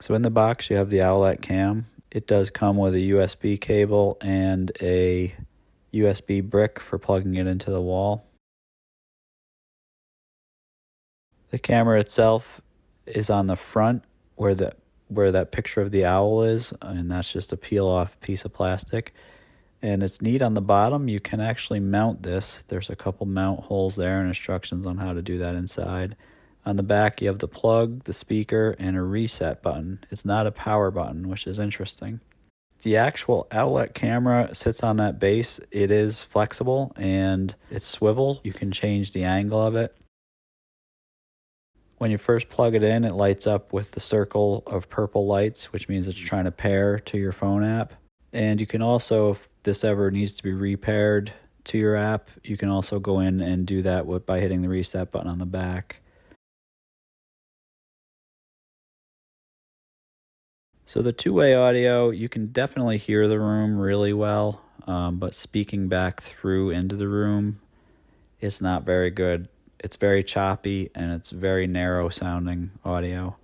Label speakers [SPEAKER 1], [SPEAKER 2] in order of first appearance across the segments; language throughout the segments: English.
[SPEAKER 1] So in the box you have the Owlet cam. It does come with a USB cable and a USB brick for plugging it into the wall. The camera itself is on the front where that picture of the owl is, and that's just a peel-off piece of plastic. And it's neat on the bottom. You can actually mount this. There's a couple mount holes there and instructions on how to do that inside. On the back, you have the plug, the speaker, and a reset button. It's not a power button, which is interesting. The actual Owlet camera sits on that base. It is flexible and it's swivel. You can change the angle of it. When you first plug it in, it lights up with the circle of purple lights, which means it's trying to pair to your phone app. And you can also, if this ever needs to be repaired to your app, you can also go in and do that by hitting the reset button on the back. So the two-way audio, you can definitely hear the room really well, but speaking back through into the room is not very good. It's very choppy and it's very narrow sounding audio.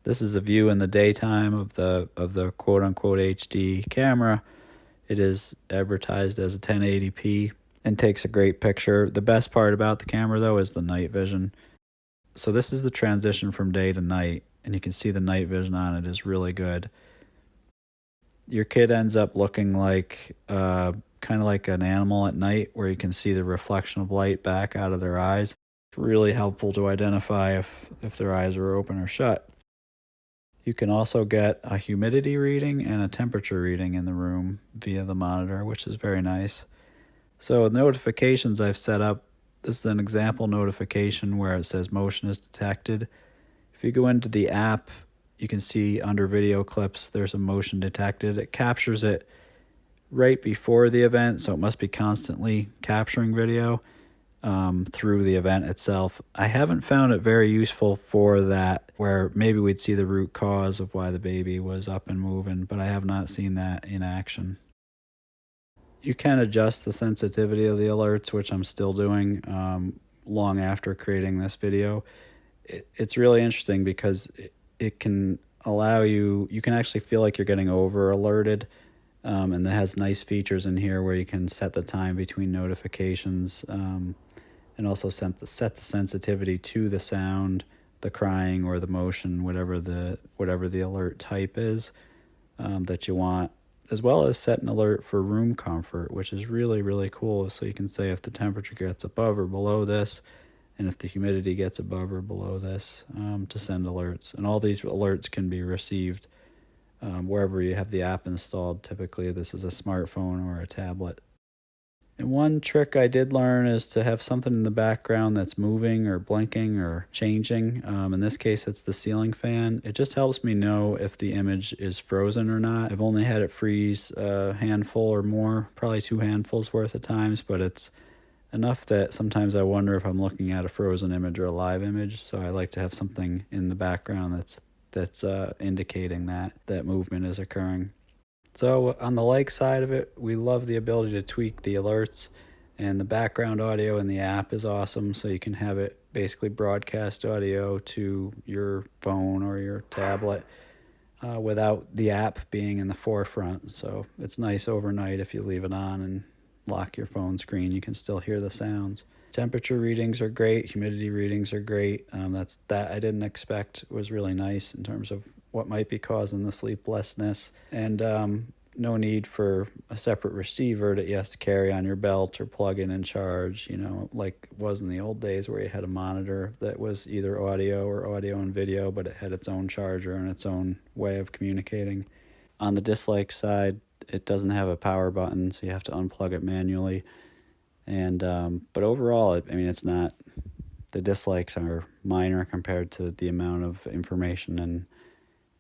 [SPEAKER 1] This is a view in the daytime of the quote-unquote HD camera. It is advertised as a 1080p and takes a great picture. The best part about the camera, though, is the night vision. So this is the transition from day to night, and you can see the night vision on it is really good. Your kid ends up looking like kind of like an animal at night, where you can see the reflection of light back out of their eyes. It's really helpful to identify if their eyes are open or shut. You can also get a humidity reading and a temperature reading in the room via the monitor, which is very nice. So notifications I've set up, this is an example notification where it says motion is detected. If you go into the app, you can see under video clips, there's a motion detected. It captures it right before the event, so it must be constantly capturing video through the event itself. I haven't found it very useful for that, where maybe we'd see the root cause of why the baby was up and moving, but I have not seen that in action. You can adjust the sensitivity of the alerts, which I'm still doing long after creating this video. It's really interesting because it can allow you can actually feel like you're getting over alerted, and it has nice features in here where you can set the time between notifications, and also set the sensitivity to the sound, the crying, or the motion, whatever the alert type is that you want, as well as set an alert for room comfort, which is really, really cool. So you can say if the temperature gets above or below this, and if the humidity gets above or below this, to send alerts. And all these alerts can be received wherever you have the app installed. Typically, this is a smartphone or a tablet. And one trick I did learn is to have something in the background that's moving or blinking or changing. In this case, it's the ceiling fan. It just helps me know if the image is frozen or not. I've only had it freeze a handful or more, probably 2 handfuls worth of times, but it's enough that sometimes I wonder if I'm looking at a frozen image or a live image. So I like to have something in the background that's indicating that movement is occurring. So on the like side of it, we love the ability to tweak the alerts, and the background audio in the app is awesome. So you can have it basically broadcast audio to your phone or your tablet without the app being in the forefront. So it's nice overnight if you leave it on and lock your phone screen, you can still hear the sounds. Temperature readings are great. Humidity readings are great. That I didn't expect was really nice in terms of what might be causing the sleeplessness. And no need for a separate receiver that you have to carry on your belt or plug in and charge, like it was in the old days where you had a monitor that was either audio or audio and video, but it had its own charger and its own way of communicating. On the dislike side, it doesn't have a power button, so you have to unplug it manually. And but overall, it's not. The dislikes are minor compared to the amount of information and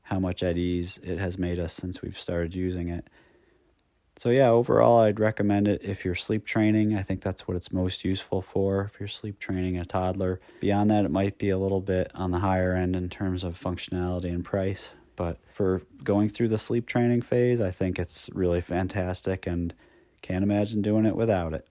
[SPEAKER 1] how much at ease it has made us since we've started using it. So yeah, overall, I'd recommend it if you're sleep training. I think that's what it's most useful for, if you're sleep training a toddler. Beyond that, it might be a little bit on the higher end in terms of functionality and price. But for going through the sleep training phase, I think it's really fantastic and can't imagine doing it without it.